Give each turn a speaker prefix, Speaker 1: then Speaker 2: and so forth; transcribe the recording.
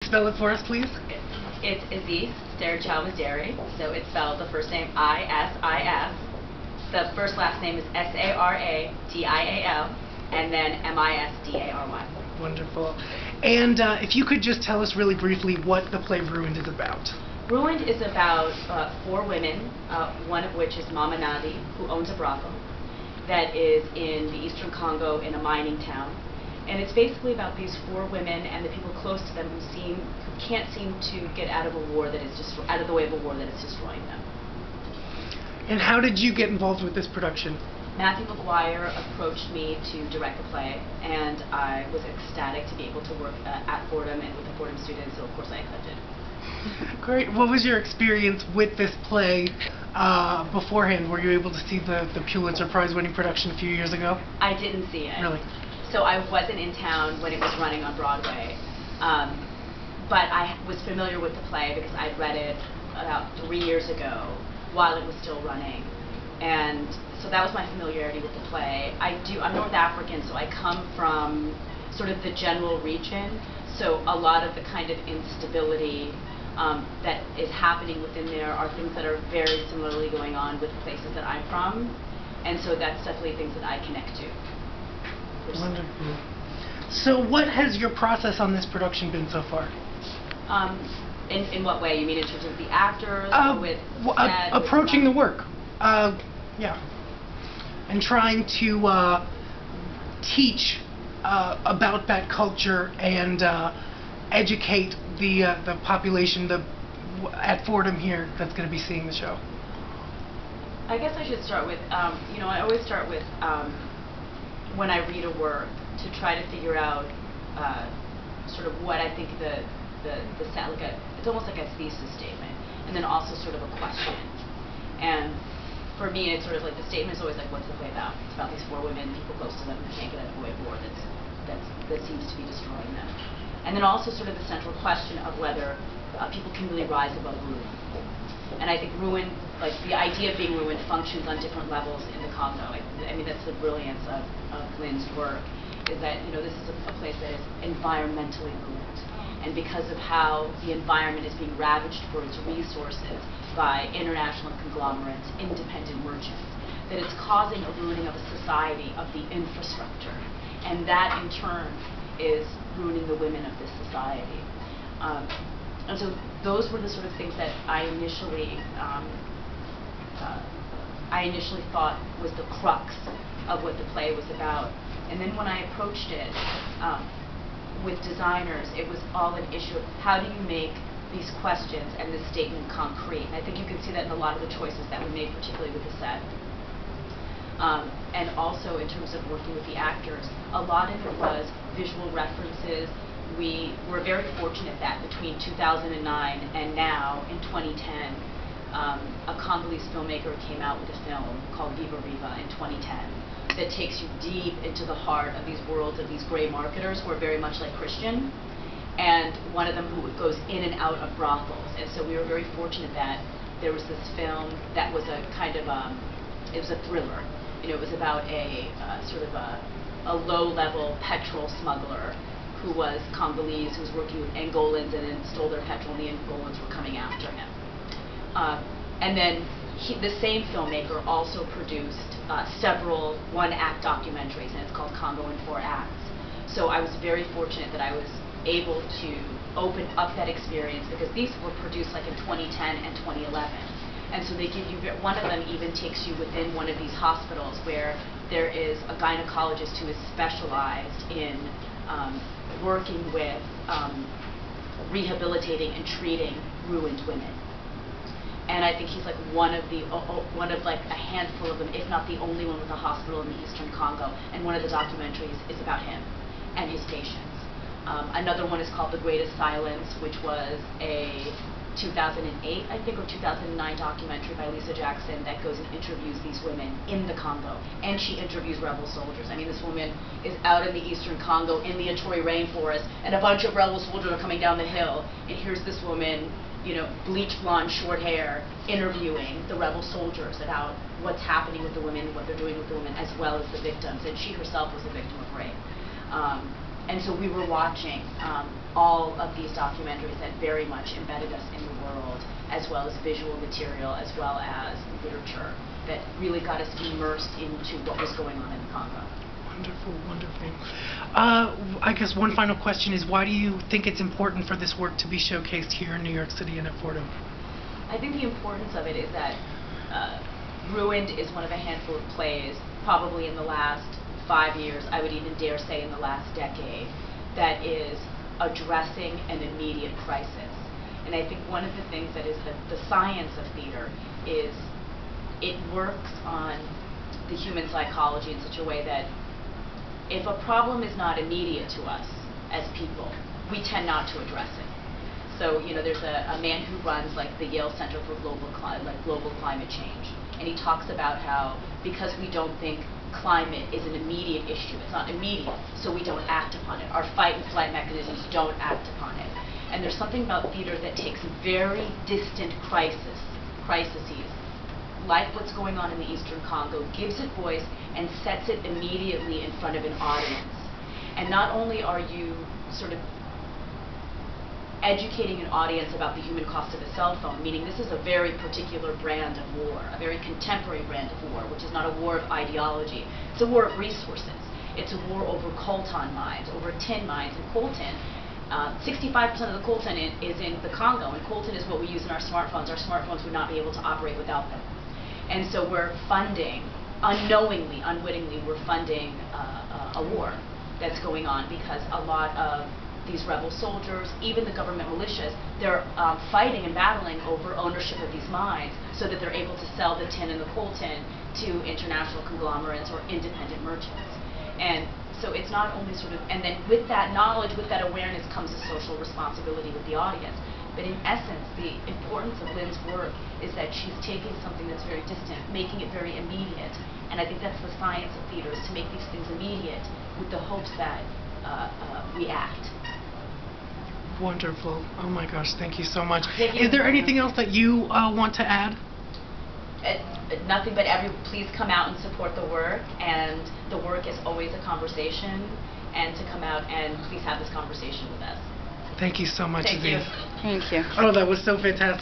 Speaker 1: spell it for us, please?
Speaker 2: It's Aziz Misdary. So it's spelled the first name I-S-I-S. The first last name is S-A-R-A-D-I-A-L, and then M-I-S-D-A-R-Y.
Speaker 1: Wonderful. And if you could just tell us really briefly what the play Ruined is about.
Speaker 2: Ruined is about 4 women, one of which is Mama Nadi, who owns a brothel that is in the eastern Congo in a mining town. And it's basically about these 4 women and the people close to them who can't seem to get out of a war that is out of the way of a war that is destroying them.
Speaker 1: And how did you get involved with this production?
Speaker 2: Matthew McGuire approached me to direct the play, and I was ecstatic to be able to work at Fordham and with the Fordham students, so of course I accepted.
Speaker 1: Great. What was your experience with this play beforehand? Were you able to see the Pulitzer Prize-winning production a few years ago?
Speaker 2: I didn't see it.
Speaker 1: Really?
Speaker 2: So I wasn't in town when it was running on Broadway, but I was familiar with the play because I'd read it about 3 years ago while it was still running, and so that was my familiarity with the play. I'm North African, so I come from sort of the general region, so a lot of the kind of instability that is happening within there are things that are very similarly going on with the places that I'm from, and so that's definitely things that I connect to.
Speaker 1: Wonderful. So what has your process on this production been so far?
Speaker 2: In what way? You mean in terms of the actors? With
Speaker 1: approaching the work. Yeah. And trying to teach about that culture and educate the population at Fordham here that's going to be seeing the show.
Speaker 2: I guess I should start with, I always start with when I read a work to try to figure out sort of what I think it's almost like a thesis statement, and then also sort of a question. And for me, it's sort of like the statement is always like, what's the play about? It's about these 4 women, people close to them who can't get out of the way of war that seems to be destroying them. And then also sort of the central question of whether people can really rise above ruin. And I think ruin, like the idea of being ruined, functions on different levels in the Congo. I mean, that's the brilliance of Lynn's work, is that this is a place that is environmentally ruined. And because of how the environment is being ravaged for its resources by international conglomerates, independent merchants, that it's causing a ruining of a society, of the infrastructure. And that, in turn, is ruining the women of this society. And so those were the sort of things that I initially thought was the crux of what the play was about. And then when I approached it with designers, it was all an issue of how do you make these questions and this statement concrete. And I think you can see that in a lot of the choices that we made, particularly with the set. And also in terms of working with the actors, a lot of it was visual references. We were very fortunate that between 2009 and now, in 2010, a Congolese filmmaker came out with a film called Viva Riva in 2010 that takes you deep into the heart of these worlds of these gray marketers who are very much like Christian, and one of them who goes in and out of brothels. And so we were very fortunate that there was this film that was a kind of, it was a thriller. It was about a sort of a low-level petrol smuggler who was Congolese, who was working with Angolans and then stole their petrol, and the Angolans were coming after him. And then the same filmmaker also produced several one-act documentaries, and it's called Congo in 4 Acts. So I was very fortunate that I was able to open up that experience, because these were produced like in 2010 and 2011. And so they give you, one of them even takes you within one of these hospitals where there is a gynecologist who is specialized in working with rehabilitating and treating ruined women. And I think he's like one of like a handful of them, if not the only one with a hospital in the eastern Congo. And one of the documentaries is about him and his patients. Another one is called The Greatest Silence, which was a 2008, I think, or 2009 documentary by Lisa Jackson that goes and interviews these women in the Congo. And she interviews rebel soldiers. I mean, this woman is out in the eastern Congo in the Ituri rainforest, and a bunch of rebel soldiers are coming down the hill, and here's this woman, bleach blonde, short hair, interviewing the rebel soldiers about what's happening with the women, what they're doing with the women, as well as the victims. And she herself was a victim of rape. And so we were watching all of these documentaries that very much embedded us in the world, as well as visual material, as well as literature, that really got us immersed into what was going on in the Congo.
Speaker 1: Wonderful, wonderful. I guess one final question is, why do you think it's important for this work to be showcased here in New York City and at Fordham?
Speaker 2: I think the importance of it is that Ruined is one of a handful of plays, probably in the last 5 years, I would even dare say in the last decade, that is addressing an immediate crisis. And I think one of the things that is the science of theater is it works on the human psychology in such a way that if a problem is not immediate to us as people, we tend not to address it. So, you know, there's a man who runs like the Yale Center for Global Climate Change, and he talks about how because we don't think climate is an immediate issue, it's not immediate, so we don't act upon it. Our fight and flight mechanisms don't act upon it. And there's something about theater that takes very distant crises, like what's going on in the Eastern Congo, gives it voice and sets it immediately in front of an audience. And not only are you sort of educating an audience about the human cost of a cell phone, meaning this is a very particular brand of war, a very contemporary brand of war, which is not a war of ideology. It's a war of resources. It's a war over coltan mines, over tin mines. And coltan, 65% of the coltan is in the Congo, and coltan is what we use in our smartphones. Our smartphones would not be able to operate without them. And so we're funding, unknowingly, unwittingly, we're funding a war that's going on because a lot of these rebel soldiers, even the government militias, they're fighting and battling over ownership of these mines so that they're able to sell the tin and the coltan to international conglomerates or independent merchants. And so it's not only sort of, and then with that knowledge, with that awareness comes a social responsibility with the audience. But in essence, the importance of Lynn's work is that she's taking something that's very distant, making it very immediate. And I think that's the science of theater, is to make these things immediate with the hopes that we act.
Speaker 1: Wonderful. Oh my gosh, thank you so much.
Speaker 2: Thank you.
Speaker 1: Is there anything else that you want to add?
Speaker 2: Nothing but please come out and support the work, and the work is always a conversation, and to come out and please have this conversation with us.
Speaker 1: Thank you so much,
Speaker 2: Thank you.
Speaker 1: Aziz.
Speaker 3: Thank you.
Speaker 1: Oh, that was so fantastic.